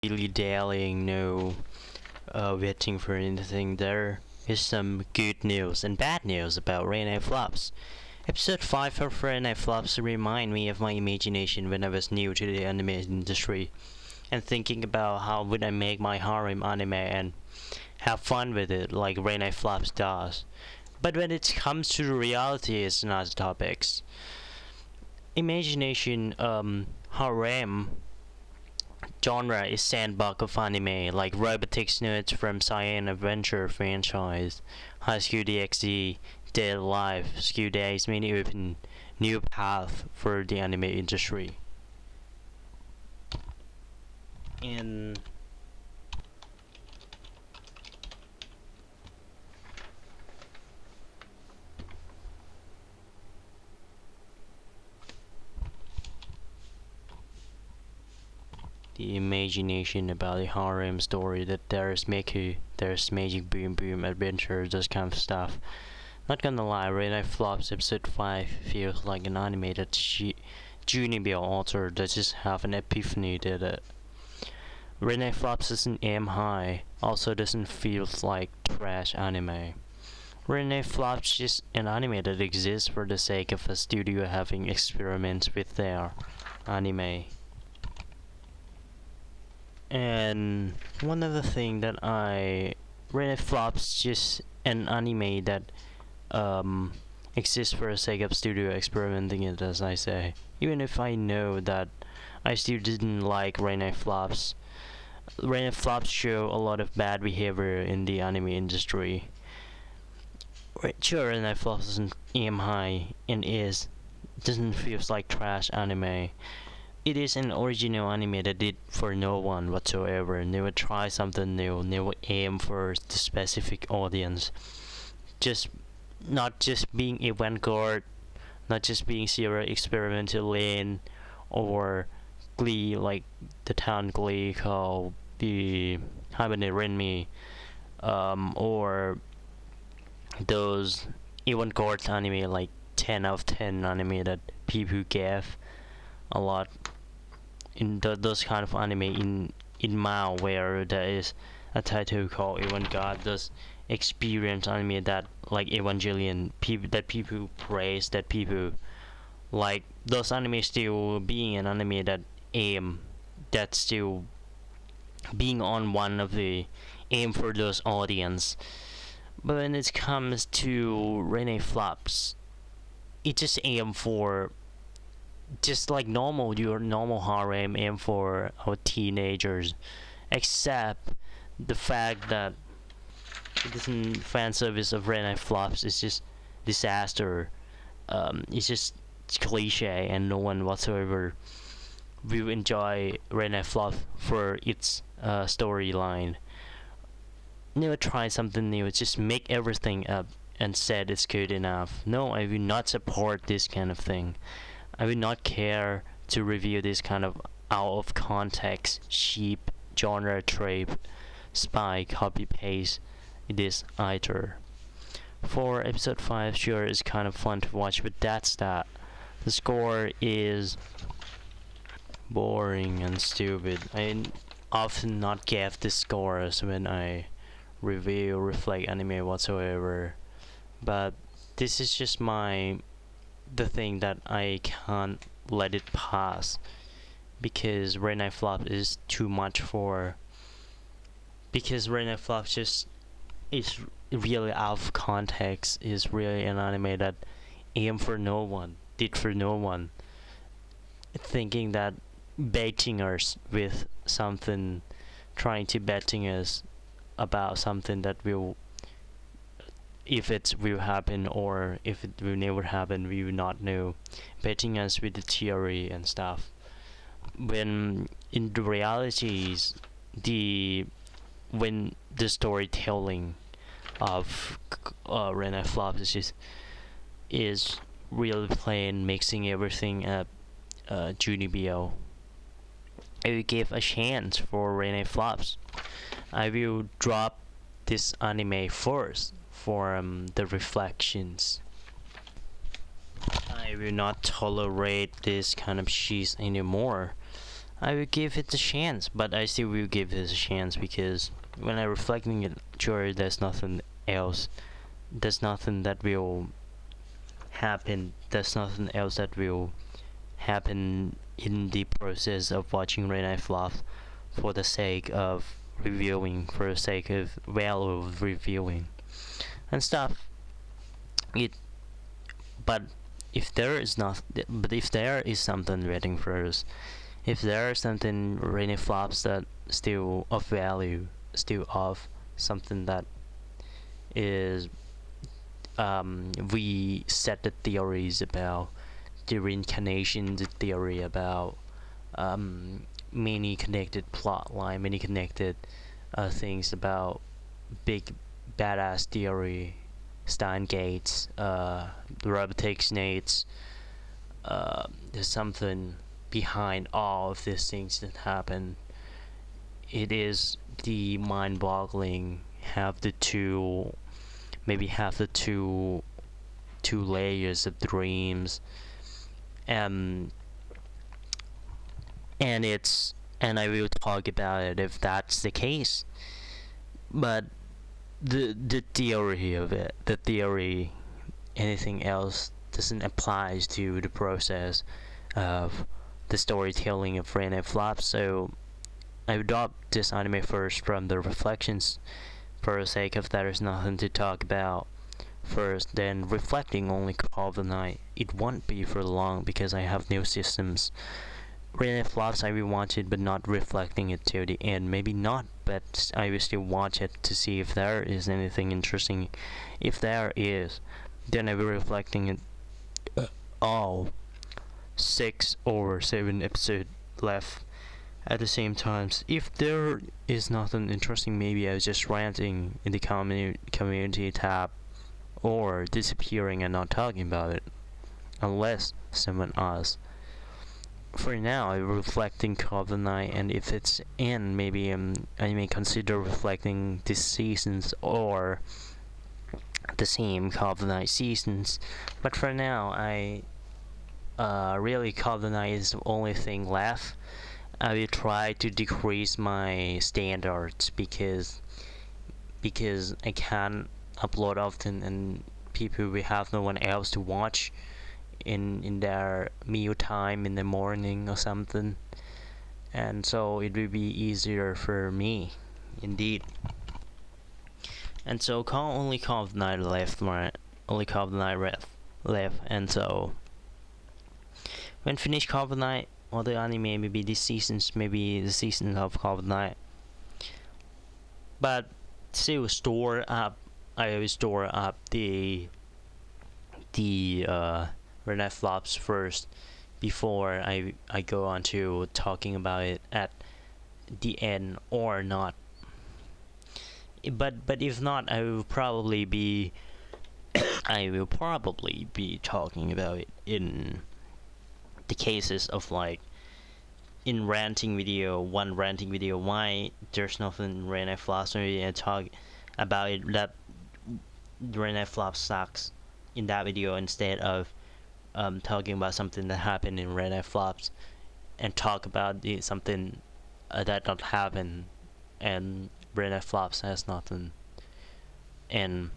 really dallying, no waiting for anything. There is some good news and bad news about Renai Flops. Episode 5 of Renai Flops remind me of my imagination when I was new to the anime industry and thinking about how would I make my harem anime and have fun with it like Renai Flops does. But when it comes to the reality, it's not the topics. Imagination, harem genre is sandbox of anime like Robotics Nerds from Cyan Adventure franchise, High School DxD, Dead Life, School Days many open new path for the anime industry. And the imagination about the harem story that there's Miku, there's Magic Boom Boom Adventure, those kind of stuff. Not gonna lie, Renai Flops episode 5 feels like an anime that Junior author that just have an epiphany that Renai Flops doesn't aim high, also doesn't feel like trash anime. Renai Flops just an anime that exists for the sake of a studio having experiments with their anime. And one other thing that I Renai Flops just an anime that exists for the sake of studio experimenting it, as I say. Even if I know that I still didn't like Renai Flops. Renai Flops show a lot of bad behavior in the anime industry. Sure, Renai Flops doesn't aim high and doesn't feel like trash anime. It is an original anime that did for no one whatsoever. Never try something new, never aim for the specific audience. Just not just being avant-garde, not just being zero experimental lane or Glee like the town Glee called the Habane Renmi, or those avant-garde anime like 10 out of 10 anime that people gave a lot in those kind of anime in Mao, where there is a title called avant-garde, those experience anime that like Evangelion, people praise, that people like those anime still being an anime that aim, that still being on one of the aim for those audience. But when it comes to Renai Flops, it just aim for just like your normal harem aim for our teenagers, except the fact that it isn't fan service of Renai Flops is just disaster. It's just cliche and no one whatsoever will enjoy Renai Flops for its storyline. Never try something new, just make everything up and said it's good enough. No, I will not support this kind of thing. I will not care to review this kind of out of context, cheap genre trope, spy, copy paste this either. For episode 5, sure, it's kind of fun to watch, but that's that. The score is boring and stupid. I often not give the scores when I review reflect anime whatsoever, but this is just the thing that I can't let it pass because Renai Flop is too much for, because Renai Flop just is really out of context, is really an anime that aim for no one, did for no one, thinking that baiting us with something, trying to betting us about something that will, if it will happen or if it will never happen, we will not know, betting us with the theory and stuff, when in the realities, the when the storytelling of Renai Flops is really plain, mixing everything up. Junibio, I will give a chance for Renai Flops. I will drop this anime first for the reflections. I will not tolerate this kind of cheese anymore. I will give it a chance, but I still will give it a chance because when I reflecting it, sure, there's nothing else. There's nothing that will happen. There's nothing else that will happen in the process of watching Renai flop for the sake of reviewing, for the sake of value of reviewing and stuff. It, but if there is not, but if there is something waiting for us, if there is something Renai flops that still of value, still of something that is, we set the theories about the reincarnation, the theory about many connected plot line, many connected things about big badass theory, Steingates, robotics nates. There's something behind all of these things that happen. It is the mind-boggling. Have the two, maybe have the two layers of dreams, and and I will talk about it if that's the case. But the theory of it, the theory, anything else doesn't apply to the process of the storytelling of Rain and Flop. So I dropped this anime first from the reflections for the sake of there's nothing to talk about first, then reflecting only Call of the Night. It won't be for long because I have new systems. Really flops I will watch it, but not reflecting it to the end. Maybe not, but I will still watch it to see if there is anything interesting. If there is, then I will reflecting it all 6 or 7 episodes left at the same times. If there is nothing interesting, maybe I was just ranting in the community tab or disappearing and not talking about it unless someone asks. For now, I'm reflecting Call of the Night, and if it's in, maybe I may consider reflecting this seasons or the same Call of the Night seasons. But for now, I really Call of the Night is the only thing left. I will try to decrease my standards because I can't upload often, and people will have no one else to watch in their meal time in the morning or something, and so it will be easier for me indeed. And so only Call of the Night left, right? Only Call of the Night left, and so when finish Call of the Night, other anime, maybe this season's, maybe the season of Call of the Night, but still store up. I always store up the Renai flops first before I go on to talking about it at the end or not. But if not, I will probably be talking about it in the cases of like in ranting video, one ranting video, why there's nothing Renai flops, maybe I talk about it that Renai flops sucks in that video instead of talking about something that happened in Renai flops, and talk about something that not happen and Renai flops has nothing, and